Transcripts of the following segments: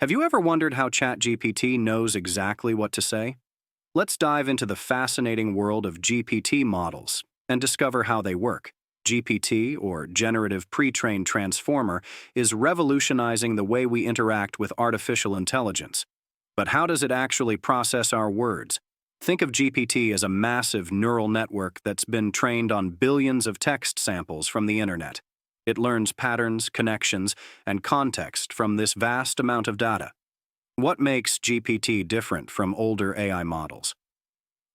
Have you ever wondered how ChatGPT knows exactly what to say? Let's dive into the fascinating world of GPT models and discover how they work. GPT, or Generative Pre-trained Transformer, is revolutionizing the way we interact with artificial intelligence. But how does it actually process our words? Think of GPT as a massive neural network that's been trained on billions of text samples from the internet. It learns patterns, connections, and context from this vast amount of data. What makes GPT different from older AI models?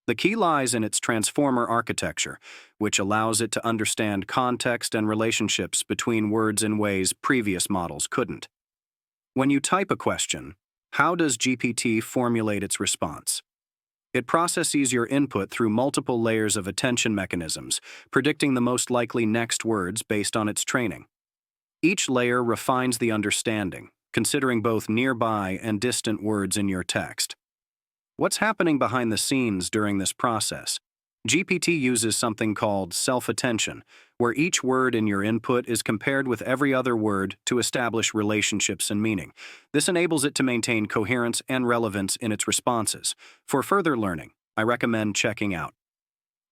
The key lies in its transformer architecture, which allows it to understand context and relationships between words in ways previous models couldn't. When you type a question, how does GPT formulate its response? It processes your input through multiple layers of attention mechanisms, predicting the most likely next words based on its training. Each layer refines the understanding, considering both nearby and distant words in your text. What's happening behind the scenes during this process? GPT uses something called self-attention, where each word in your input is compared with every other word to establish relationships and meaning. This enables it to maintain coherence and relevance in its responses. For further learning, I recommend checking out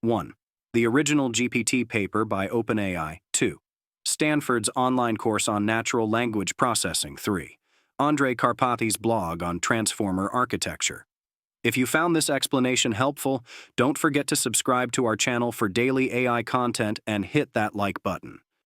1. The original GPT paper by OpenAI. 2. Stanford's online course on natural language processing. 3. Andrei Karpathy's blog on transformer architecture. If you found this explanation helpful, don't forget to subscribe to our channel for daily AI content and hit that like button.